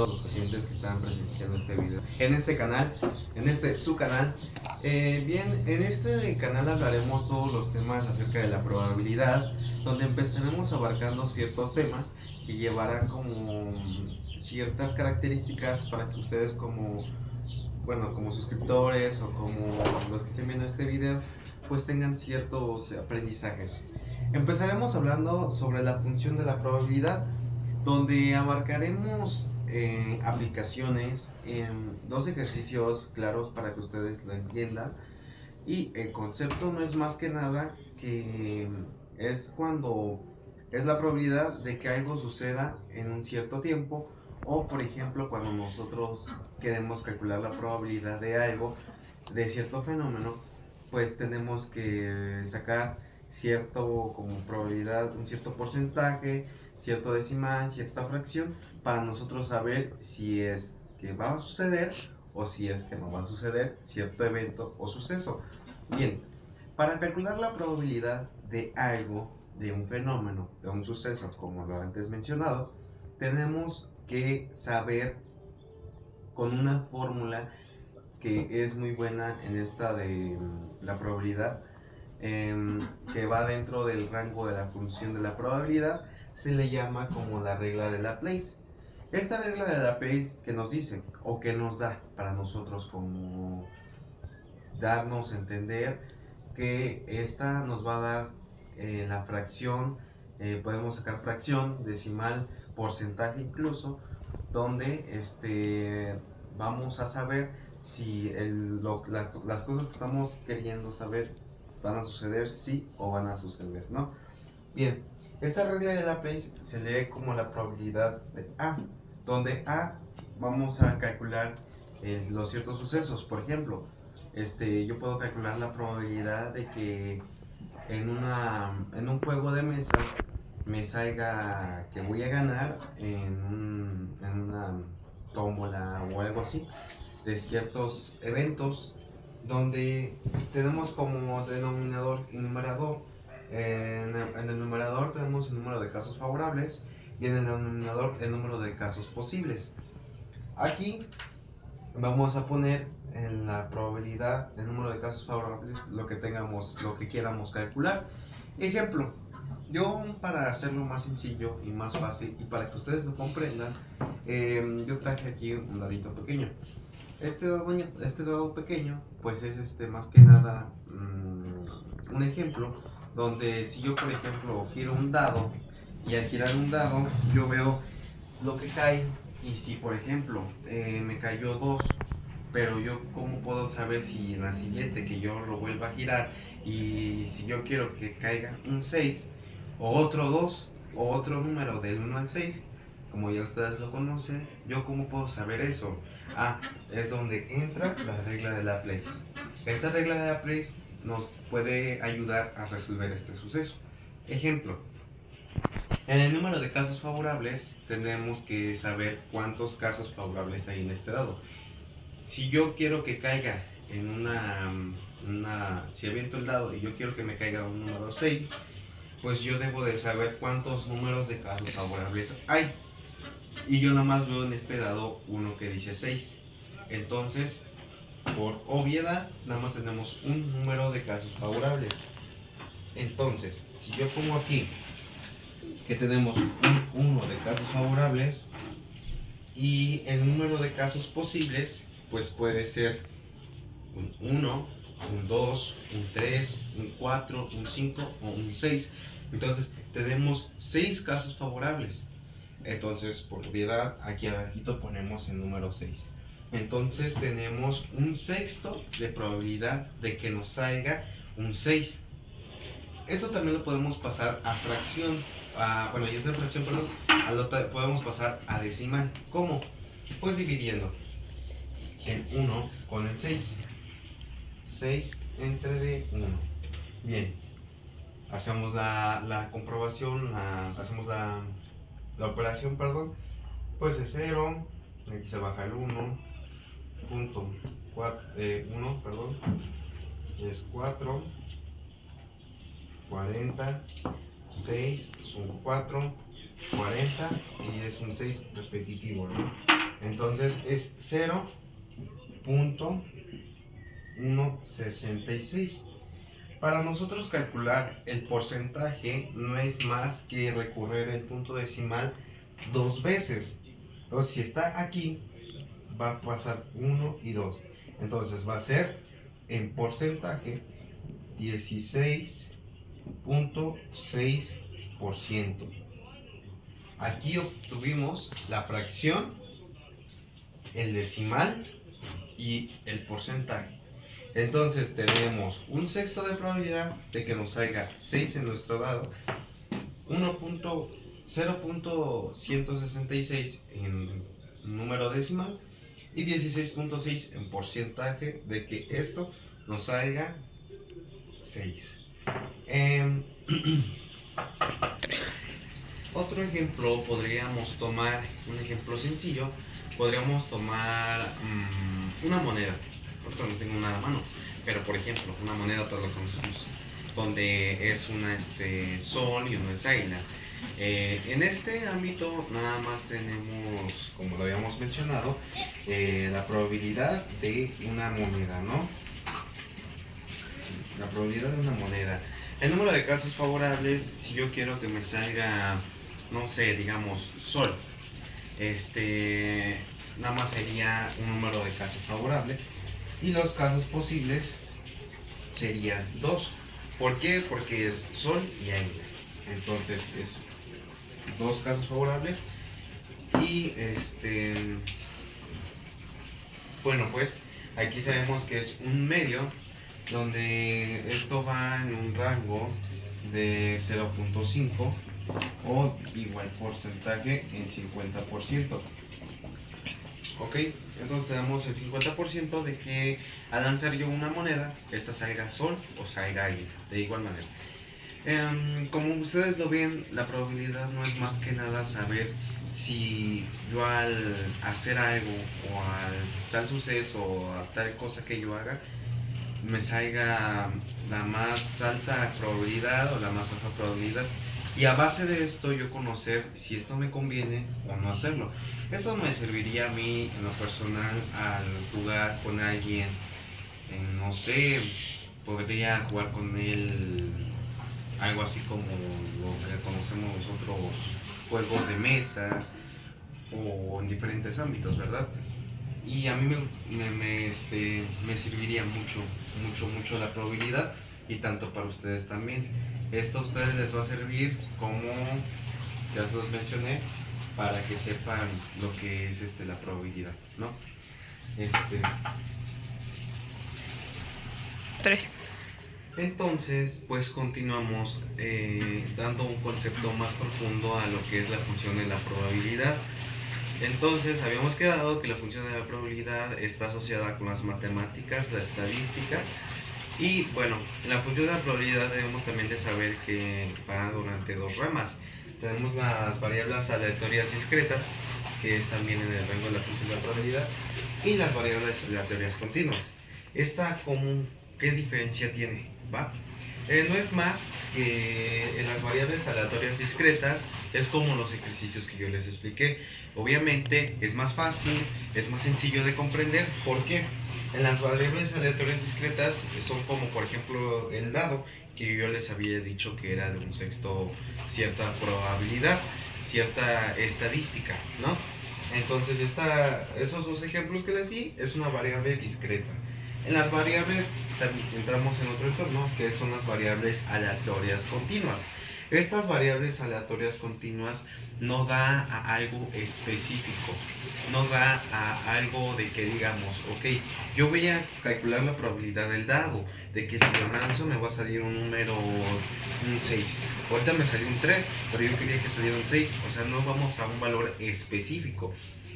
todos los pacientes que están presenciando este video, en este canal, en este su canal. Bien, en este canal hablaremos todos los temas acerca de la probabilidad, donde empezaremos abarcando ciertos temas que llevarán como ciertas características para que ustedes como suscriptores o como los que estén viendo este video, pues tengan ciertos aprendizajes. Empezaremos hablando sobre la función de la probabilidad, donde abarcaremos aplicaciones, dos ejercicios claros para que ustedes lo entiendan. Y el concepto no es más que nada que es cuando es la probabilidad de que algo suceda en un cierto tiempo, o por ejemplo cuando nosotros queremos calcular la probabilidad de algo, de cierto fenómeno, pues tenemos que sacar cierto como probabilidad, un cierto porcentaje, cierto decimal, cierta fracción, para nosotros saber si es que va a suceder o si es que no va a suceder cierto evento o suceso. Bien, para calcular la probabilidad de algo, de un fenómeno, de un suceso, como lo antes mencionado, tenemos que saber con una fórmula que es muy buena en esta de la probabilidad, que va dentro del rango de la función de la probabilidad, se le llama como la regla de Laplace. Esta regla de Laplace que nos dice o que nos da para nosotros como darnos a entender que esta nos va a dar la fracción, podemos sacar fracción, decimal, porcentaje incluso, donde vamos a saber si las cosas que estamos queriendo saber van a suceder sí o van a suceder no. Bien, esta regla de Laplace se lee como la probabilidad de A, donde A vamos a calcular los ciertos sucesos. Por ejemplo, yo puedo calcular la probabilidad de que en un juego de mesa me salga que voy a ganar en una tómbola o algo así, de ciertos eventos, donde tenemos como denominador y numerador. En el numerador tenemos el número de casos favorables y en el denominador el número de casos posibles. Aquí vamos a poner en la probabilidad del número de casos favorables lo que tengamos, lo que quieramos calcular. Ejemplo, yo para hacerlo más sencillo y más fácil y para que ustedes lo comprendan, yo traje aquí un dadito pequeño. Este dado pequeño pues es más que nada un ejemplo donde si yo por ejemplo giro un dado y al girar un dado yo veo lo que cae, y si por ejemplo me cayó 2, pero yo cómo puedo saber si en la siguiente que yo lo vuelva a girar y si yo quiero que caiga un 6 o otro 2 o otro número del 1 al 6, como ya ustedes lo conocen, yo cómo puedo saber eso. Es donde entra la regla de Laplace. Esta regla de Laplace nos puede ayudar a resolver este suceso. Ejemplo, en el número de casos favorables tenemos que saber cuántos casos favorables hay en este dado. Si yo quiero que caiga en si aviento el dado y yo quiero que me caiga un número 6, pues yo debo de saber cuántos números de casos favorables hay. Y yo nada más veo en este dado uno que dice 6. Entonces, por obviedad, nada más tenemos un número de casos favorables. Entonces, si yo pongo aquí que tenemos un 1 de casos favorables y el número de casos posibles, pues puede ser un 1, un 2, un 3, un 4, un 5 o un 6. Entonces tenemos 6 casos favorables. Entonces, por obviedad, aquí abajito ponemos el número 6. Entonces tenemos un sexto de probabilidad de que nos salga un 6. Eso también lo podemos pasar a fracción. Bueno, ya está en fracción, perdón. Podemos pasar a decimal. ¿Cómo? Pues dividiendo el 1 con el 6. 6 entre de 1. Bien. Hacemos la comprobación, hacemos la operación, perdón. Pues es 0. Aquí se baja el 1. Punto 1, perdón. Es 4. 40. 6 son 4, 40 y es un 6 repetitivo, ¿no? Entonces es 0.166. Para nosotros calcular el porcentaje no es más que recorrer el punto decimal 2 veces. Entonces si está aquí, va a pasar 1 y 2. Entonces va a ser en porcentaje 16.6%. Aquí obtuvimos la fracción, el decimal y el porcentaje. Entonces tenemos un sexto de probabilidad de que nos salga 6 en nuestro dado, 0.166 en número decimal y 16.6 en porcentaje de que esto nos salga 6. Otro ejemplo, podríamos tomar un ejemplo sencillo. Podríamos tomar una moneda. Ahorita no tengo una a la mano, pero por ejemplo, una moneda todos lo conocemos, donde es una sol y uno es águila. En este ámbito nada más tenemos, como lo habíamos mencionado, la probabilidad de una moneda, ¿no? La probabilidad de una moneda. El número de casos favorables, si yo quiero que me salga, no sé, digamos, sol, nada más sería un número de casos favorable. Y los casos posibles serían 2. ¿Por qué? Porque es sol y águila. Entonces es 2 casos favorables. Y bueno, pues aquí sabemos que es un medio, donde esto va en un rango de 0.5 o igual porcentaje en 50%. Ok, entonces tenemos el 50% de que al lanzar yo una moneda, esta salga sol o salga águila, de igual manera. Como ustedes lo ven, la probabilidad no es más que nada saber si yo al hacer algo o al tal suceso o a tal cosa que yo haga, me salga la más alta probabilidad o la más baja probabilidad. Y a base de esto yo conocer si esto me conviene o no hacerlo. Esto me serviría a mí en lo personal al jugar con alguien, no sé, podría jugar con él algo así como lo que conocemos nosotros, juegos de mesa o en diferentes ámbitos, ¿verdad? Y a mí me serviría mucho la probabilidad, y tanto para ustedes también. Esto a ustedes les va a servir, como ya se los mencioné, para que sepan lo que es la probabilidad, ¿no? 3. Entonces, pues continuamos dando un concepto más profundo a lo que es la función de la probabilidad. Entonces, habíamos quedado que la función de la probabilidad está asociada con las matemáticas, la estadística. Y bueno, la función de la probabilidad debemos también de saber que va durante 2 ramas. Tenemos las variables aleatorias discretas, que es también en el rango de la función de la probabilidad, y las variables aleatorias continuas. Esta común, ¿qué diferencia tiene? ¿Va? No es más que en las variables aleatorias discretas es como los ejercicios que yo les expliqué. Obviamente es más fácil, es más sencillo de comprender. ¿Por qué? En las variables aleatorias discretas son como por ejemplo el dado, que yo les había dicho que era de un sexto cierta probabilidad, cierta estadística, ¿no? Entonces esos 2 ejemplos que les di es una variable discreta. En las variables entramos en otro entorno, que son las variables aleatorias continuas. Estas variables aleatorias continuas no da a algo específico, no da a algo de que digamos, ok, yo voy a calcular la probabilidad del dado, de que si lo lanzo me va a salir un número, un 6. Ahorita me salió un 3, pero yo quería que saliera un 6, o sea, no vamos a un valor específico.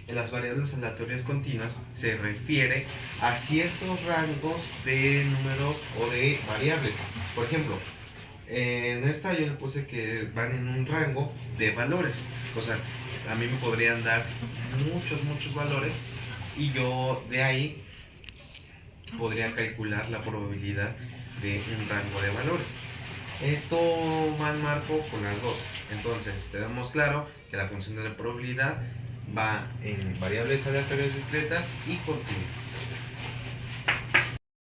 En las variables aleatorias continuas se refiere a ciertos rangos de números o de variables. Por ejemplo, en esta yo le puse que van en un rango de valores. O sea, a mí me podrían dar muchos valores, y yo de ahí podría calcular la probabilidad de un rango de valores. Esto va en marco con las dos. Entonces tenemos claro que la función de la probabilidad va en variables aleatorias discretas y continuas.